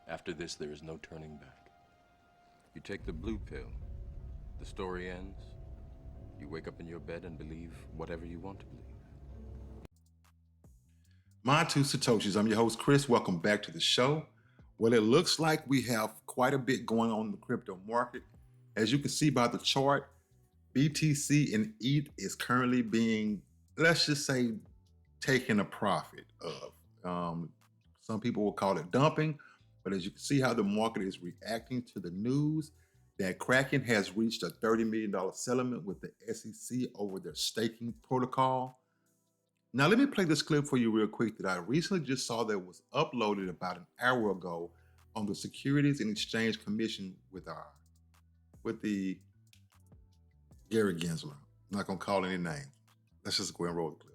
After this, there is no turning back. You take the blue pill. The story ends. You wake up in your bed and believe whatever you want to believe. My two Satoshis. I'm your host, Chris. Welcome back to the show. Well, it looks like we have quite a bit going on in the crypto market. As you can see by the chart, BTC and ETH is currently being, let's just say, taking a profit of. Some people will call it dumping, but as you can see how the market is reacting to the news that Kraken has reached a $30 million settlement with the SEC over their staking protocol. Now, let me play this clip for you real quick that I recently just saw that was uploaded about an hour ago on the Securities and Exchange Commission with the Gary Gensler. I'm not going to call any names. Let's just go and roll the clip.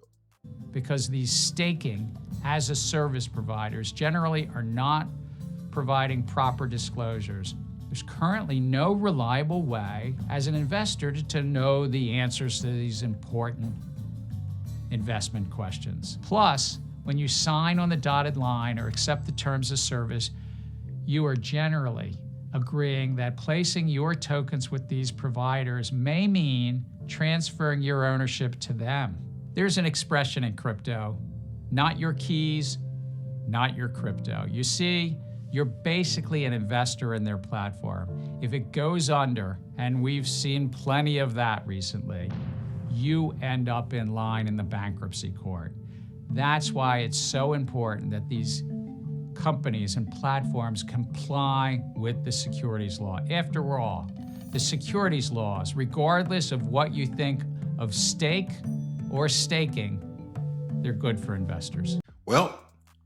Because these staking as a service providers generally are not providing proper disclosures. There's currently no reliable way as an investor to know the answers to these important investment questions. Plus, when you sign on the dotted line or accept the terms of service, you are generally agreeing that placing your tokens with these providers may mean transferring your ownership to them. There's an expression in crypto, not your keys, not your crypto. You see, you're basically an investor in their platform. If it goes under, and we've seen plenty of that recently, you end up in line in the bankruptcy court. That's why it's so important that these companies and platforms comply with the securities law. After all, the securities laws, regardless of what you think of stake or staking, they're good for investors. Well,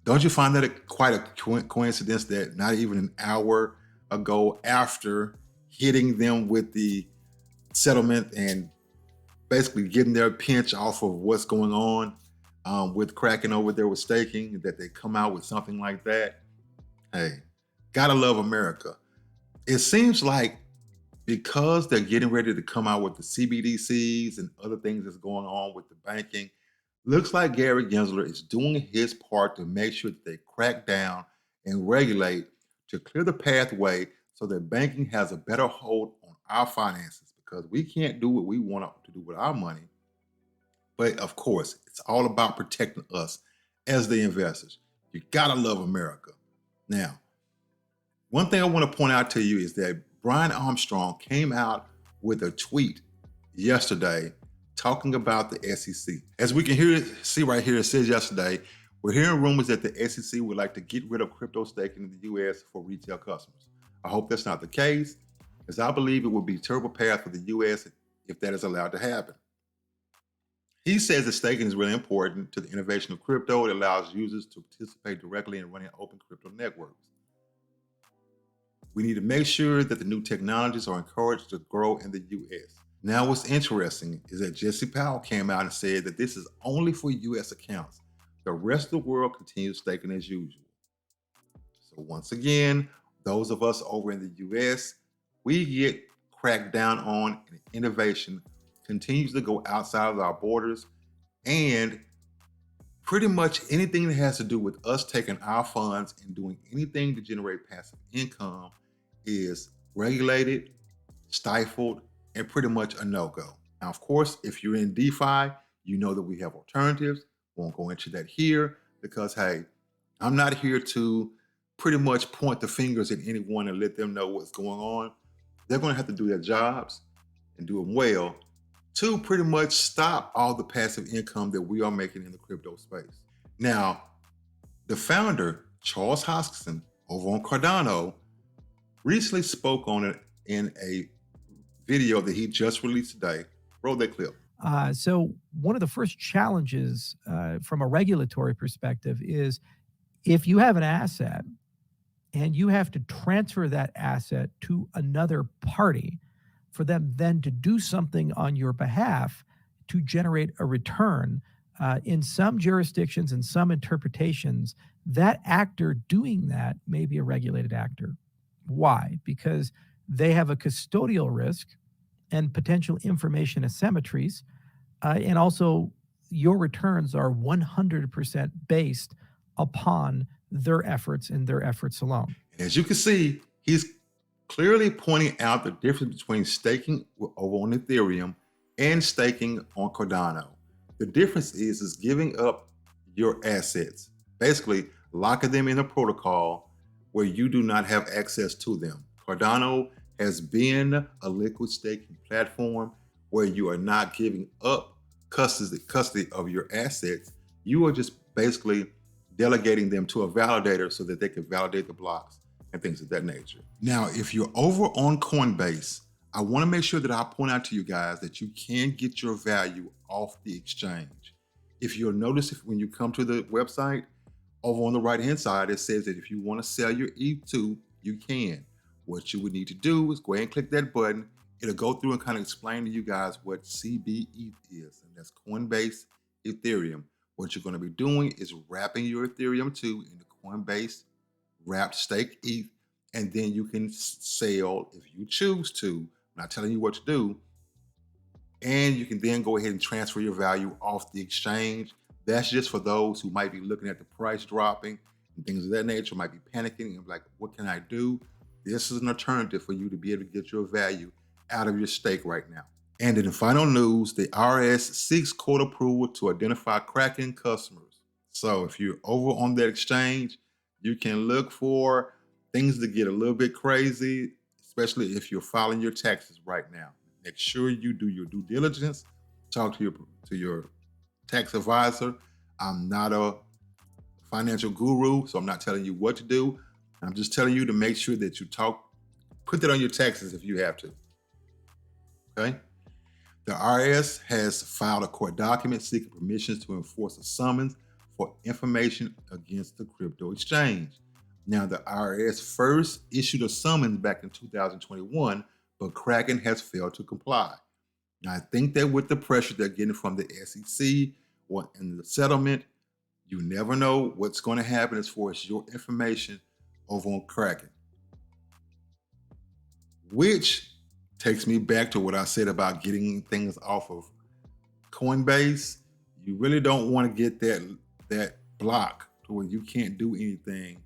don't you find that quite a coincidence that not even an hour ago after hitting them with the settlement and basically getting their pinch off of what's going on with Kraken over there with staking, that they come out with something like that? Hey, gotta love America. It seems like because they're getting ready to come out with the CBDCs and other things that's going on with the banking, looks like Gary Gensler is doing his part to make sure that they crack down and regulate to clear the pathway so that banking has a better hold on our finances, because we can't do what we want to do with our money. But of course, it's all about protecting us as the investors. You gotta love America. Now, one thing I want to point out to you is that Brian Armstrong came out with a tweet yesterday talking about the SEC. As we can see right here, it says yesterday, we're hearing rumors that the SEC would like to get rid of crypto staking in the US for retail customers. I hope that's not the case, as I believe it would be a terrible path for the US if that is allowed to happen. He says that staking is really important to the innovation of crypto. It allows users to participate directly in running open crypto networks. We need to make sure that the new technologies are encouraged to grow in the US. Now, what's interesting is that Jesse Powell came out and said that this is only for US accounts. The rest of the world continues staking as usual. So once again, those of us over in the US, we get cracked down on, and innovation continues to go outside of our borders, and pretty much anything that has to do with us taking our funds and doing anything to generate passive income is regulated, stifled, and pretty much a no-go. Now, of course, if you're in DeFi, you know that we have alternatives. Won't go into that here because, hey, I'm not here to pretty much point the fingers at anyone and let them know what's going on. They're going to have to do their jobs and do them well to pretty much stop all the passive income that we are making in the crypto space. Now, the founder, Charles Hoskinson, over on Cardano, recently spoke on it in a video that he just released today. Roll that clip. So one of the first challenges from a regulatory perspective is if you have an asset and you have to transfer that asset to another party for them then to do something on your behalf to generate a return, in some jurisdictions and some interpretations, that actor doing that may be a regulated actor. Why? Because they have a custodial risk and potential information asymmetries, and also your returns are 100% based upon their efforts and their efforts alone. As you can see, he's clearly pointing out the difference between staking over on Ethereum and staking on Cardano. The difference is giving up your assets, basically locking them in a protocol where you do not have access to them. Cardano has been a liquid staking platform where you are not giving up custody of your assets. You are just basically delegating them to a validator so that they can validate the blocks and things of that nature. Now, if you're over on Coinbase, I want to make sure that I point out to you guys that you can get your value off the exchange. If you'll notice, when you come to the website, over on the right-hand side, it says that if you want to sell your ETH, you can. What you would need to do is go ahead and click that button. It'll go through and kind of explain to you guys what CBETH is, and that's Coinbase Ethereum. What you're going to be doing is wrapping your Ethereum 2 into Coinbase wrapped stake ETH, and then you can sell if you choose to. I'm not telling you what to do. And you can then go ahead and transfer your value off the exchange. That's just for those who might be looking at the price dropping and things of that nature, might be panicking and like, what can I do? This is an alternative for you to be able to get your value out of your stake right now. And in the final news, the IRS seeks court approval to identify Kraken customers. So if you're over on that exchange, you can look for things to get a little bit crazy, especially if you're filing your taxes right now. Make sure you do your due diligence. Talk to your tax advisor. I'm not a financial guru, so I'm not telling you what to do. I'm just telling you to make sure that you put that on your taxes if you have to. Okay? The IRS has filed a court document seeking permissions to enforce a summons for information against the crypto exchange. Now, the IRS first issued a summons back in 2021, but Kraken has failed to comply. Now, I think that with the pressure they're getting from the SEC or in the settlement, you never know what's going to happen as far as your information over on Kraken. Which takes me back to what I said about getting things off of Coinbase. You really don't want to get that block to where you can't do anything.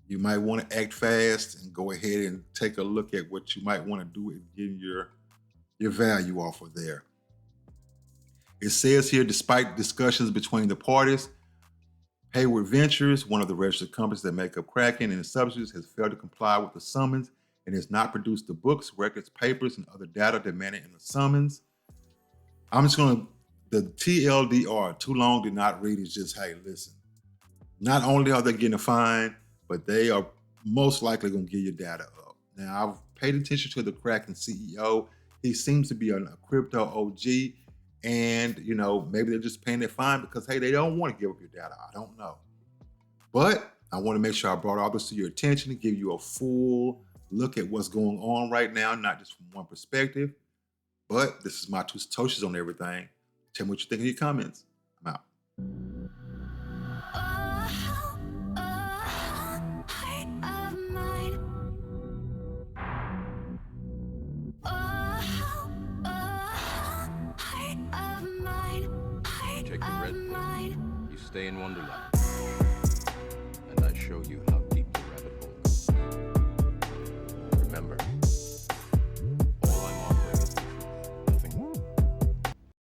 You might want to act fast and go ahead and take a look at what you might want to do in getting your value off of there. It says here, despite discussions between the parties, Hayward Ventures, one of the registered companies that make up Kraken and its subsidiaries, has failed to comply with the summons and has not produced the books, records, papers, and other data demanded in the summons. The TLDR, too long did not read, is just, hey, listen, not only are they getting a fine, but they are most likely going to give your data up. Now, I've paid attention to the Kraken CEO. He seems to be a crypto OG, and maybe they're just paying their fine because, hey, they don't want to give up your data. I don't know. But I want to make sure I brought all this to your attention to give you a full look at what's going on right now, not just from one perspective. But this is my two satoshis on everything. Tell me what you think in your comments. I'm out. You take the red pill, you stay in Wonderland, and I show you how.